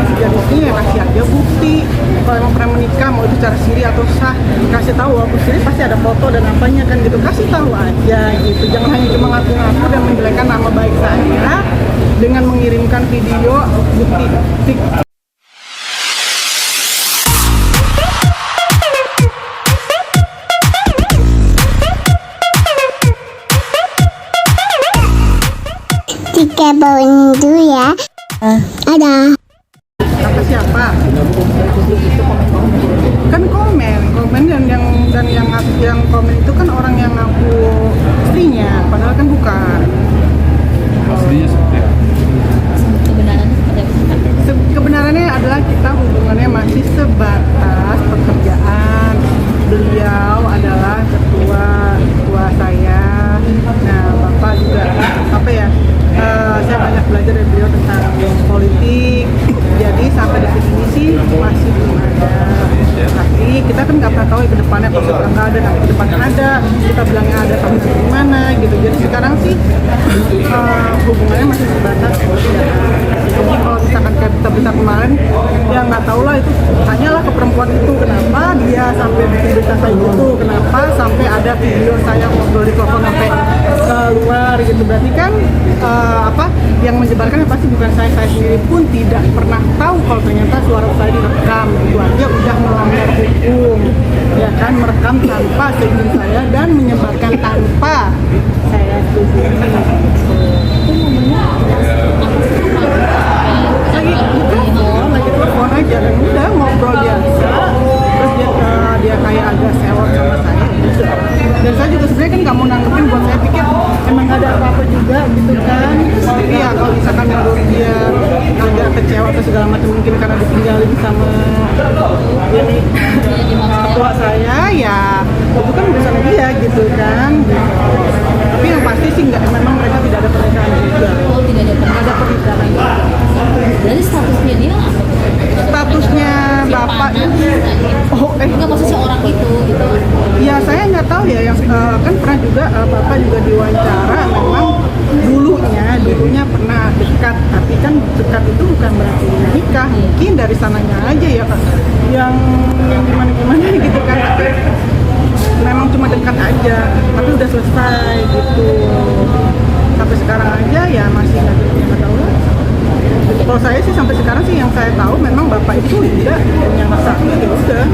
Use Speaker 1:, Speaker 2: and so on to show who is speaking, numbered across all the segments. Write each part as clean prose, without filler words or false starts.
Speaker 1: sejenisnya ya kasih aja bukti. Kalau emang pernah menikah, mau itu secara siri atau sah, kasih tahu. Walaupun siri pasti ada foto dan apanya kan gitu, kasih tahu aja gitu. Jangan hanya cuma ngaku-ngaku dan menjelekkan nama baik saya dengan mengirimkan video bukti fik.
Speaker 2: Jika bawain dulu ya. Ada.
Speaker 1: Kata siapa? Kan komen dan yang komen itu kan orang yang ngaku istrinya, padahal kan bukan.
Speaker 3: Aslinya seperti apa?
Speaker 4: Kebenarannya seperti apa?
Speaker 1: Kebenarannya adalah kita hubungannya masih sebatas pekerjaan. Beliau adalah ketua saya. Nah, Bapak juga apa ya? Saya banyak belajar dari beliau tentang politik. Jadi sampai detik ini sih masih belum ada. Tapi kita kan nggak pernah tahu ya ke depannya, kalau sekarang nggak ada, nanti ke depannya ada. Kita bilangnya ada, tapi gimana gitu. Jadi sekarang sih hubungannya masih sebatas pekerjaan. Jadi kalau misalkan kayak berita kemarin, ya nggak tahu lah itu tanyalah ke perempuan itu kenapa dia sampai bikin berita kayak gitu, kenapa sampai ada video saya ngobrol di telepon sampai keluar gitu. Berarti kan yang menyebarkan pasti bukan saya sendiri pun tidak pernah tahu kalau ternyata suara saya direkam. Itu aja udah melanggar hukum, ya kan, merekam tanpa seizin saya dan menyebarkan tanpa saya setuju. Lagi telepon aja dan udah ngobrol biasa. Terus dia kayak agak sewot sama saya gitu. Dan saya juga sebenarnya kan nggak mau nanggepin, buat saya pikir emang nggak ada apa-apa juga gitu kan. Tapi ya kalau misalkan menurut dia agak kecewa atau segala macam, mungkin karena ditinggalin sama ini tua saya, ya itu kan urusan dia gitu kan. Tapi yang pasti sih memang mereka tidak ada pernikahan juga.
Speaker 4: Oh, tidak ada pernikahan.
Speaker 1: Ada pernikahan juga.
Speaker 4: Berarti statusnya dia apa?
Speaker 1: Statusnya bapak
Speaker 4: Enggak, maksudnya orang itu gitu.
Speaker 1: Ya saya nggak tahu ya, yang kan pernah juga bapak juga diwawancara, memang dulunya pernah dekat, tapi kan dekat itu bukan berarti nikah, mungkin dari sananya aja ya kan, yang gimana gitu kan, tapi memang cuma dekat aja, tapi udah selesai gitu. Sampai sekarang aja ya masih nggak tahu lah. Kalau saya sih sampai sekarang sih yang saya tahu memang bapak itu tidak punya masalah, ya udah.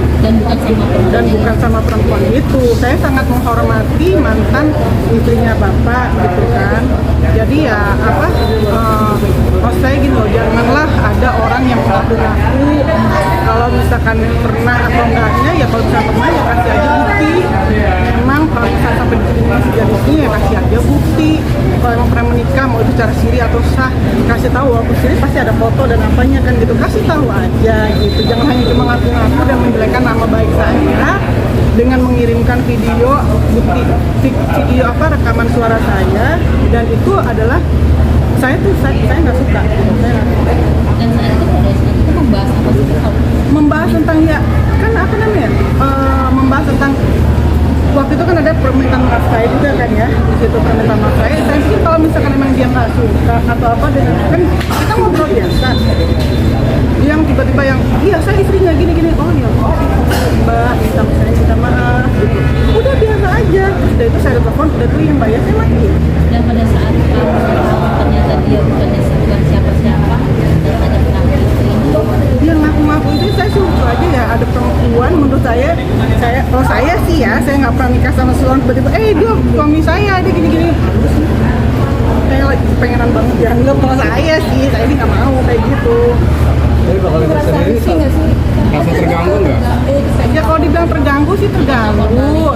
Speaker 1: Dan bukan sama perempuan itu. Saya sangat menghormati mantan istrinya bapak gitu kan. Jadi ya maksud saya gini loh, janganlah ada orang yang mengaku-ngaku kalau misalkan pernah atau enggaknya, ya kalau misalkan pernah ya kasih aja bukti. Memang kalau misalkan sampai diterima sejenisnya ya kasih aja bukti. Kalau emang pernah menikah, mau itu secara siri atau sah, kasih tahu. Walaupun siri pasti ada foto dan apanya kan gitu, kasih tahu aja gitu. Jangan hanya cuma ngaku-ngaku dan menjelekkan nama baik saya dengan mengirimkan video bukti video rekaman suara saya, dan itu adalah saya nggak suka gitu. Saya nggak suka.
Speaker 4: Dan saat itu pada saat itu membahas apa sih?
Speaker 1: Membahas tentang ya kan apa namanya, membahas tentang waktu itu kan ada permintaan maaf saya juga kan ya, di situ permintaan maaf saya pikir kalau misalkan memang dia nggak suka atau apa, dan kan kita ngobrol biasa, yang tiba-tiba yang iya saya istrinya gini-gini, oh ya mbak minta maaf gitu, udah biasa aja. Udah itu saya telepon, udah dulu yang bayar saya mati.
Speaker 4: Dan pada saat kamu ternyata dia bukan siapa-siapa dan hanya mengaku istri itu,
Speaker 1: Dia ngaku-ngaku itu saya suruh aja ya, ada perempuan menurut saya kalau saya sih ya, saya nggak pernah nikah sama seorang tiba-tiba dia suami saya dia gini-gini. Saya lagi pengenan banget ya, enggak, kalau saya sih, saya ini nggak mau kayak gitu.
Speaker 3: Jadi bakal
Speaker 4: merasa
Speaker 3: sendiri
Speaker 4: risih nggak sih?
Speaker 3: merasa terganggu nggak?
Speaker 1: Ya kalau dibilang terganggu sih terganggu,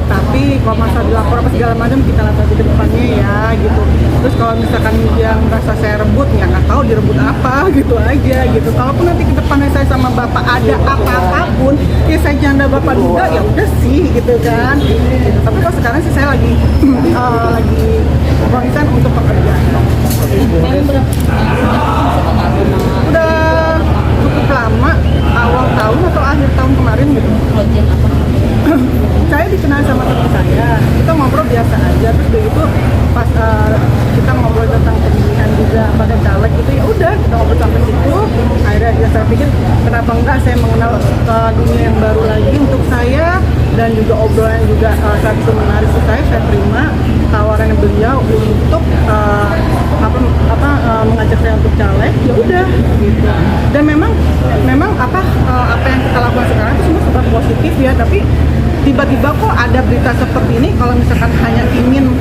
Speaker 1: tapi kalau masa dilapor apa segala macam kita lihat aja ke depannya ya gitu. Terus kalau misalkan yang merasa saya rebut, ya nggak tahu direbut apa gitu aja gitu. Kalaupun nanti ke depannya saya sama bapak ada apa-apapun, ya saya janda bapak juga, ya udah sih gitu kan. Gitu. Tapi kalau sekarang sih saya lagi konsen untuk pekerjaan.
Speaker 4: Memang berapa?
Speaker 1: Udah cukup lama, awal tahun atau akhir tahun kemarin gitu.
Speaker 4: Project apa?
Speaker 1: Saya dikenal sama teman saya, kita ngobrol biasa aja, terus begitu pas kita ngobrol tentang pemilihan juga pada caleg gitu, ya udah kita ngobrol sampai situ, akhirnya dia saya pikir kenapa enggak saya mengenal dunia yang baru lagi untuk saya, dan juga obrolan juga saat itu menarik saya terima tawaran beliau untuk mengajak saya untuk caleg, ya udah gitu. Dan memang apa yang kita lakukan sekarang itu semua serba positif ya, tapi tiba-tiba kok ada berita seperti ini. Kalau misalkan hanya ingin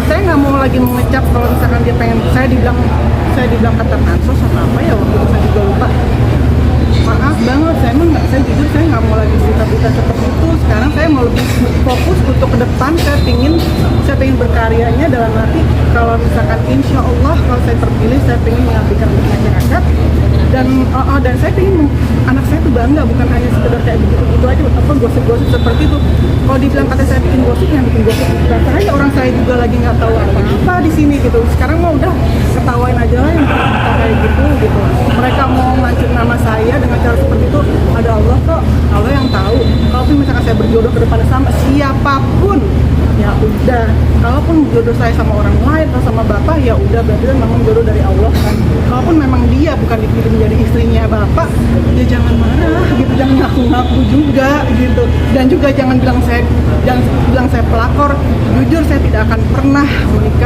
Speaker 1: saya nggak mau lagi mengecap kalau misalkan dia pengen saya dibilang kata pansos atau apa ya, waktu itu saya juga lupa. Maaf banget, saya jujur saya nggak mau lagi berita-berita seperti itu. Sekarang saya mau lebih fokus untuk ke depan. Saya pengen berkaryanya dalam arti kalau misalkan insya Allah kalau saya terpilih, saya pengen mengabdikan untuk masyarakat, dan saya pengen anak saya tuh bangga, bukan hanya sekedar kayak begitu aja apa gosip-gosip seperti itu. Kalau dibilang kata saya bikin gosip, yang bikin gosip saya, orang saya juga lagi nggak tahu apa-apa di sini gitu. Sekarang mau udah ketawain aja lah yang kita kayak gitu. Mereka mau ngancur nama saya dengan cara seperti itu, ada Allah kok, Allah yang tahu. Kalaupun misalkan saya berjodoh ke depannya sama siapapun, ya udah. Kalaupun jodoh saya sama orang lain atau sama bapak, ya udah, berarti kan memang jodoh dari Allah kan. Kalaupun memang dia bukan dipilih menjadi istrinya bapak, ya jangan marah gitu, jangan ngaku-ngaku juga gitu. Dan juga jangan bilang saya pelakor. Jujur saya tidak akan pernah menikah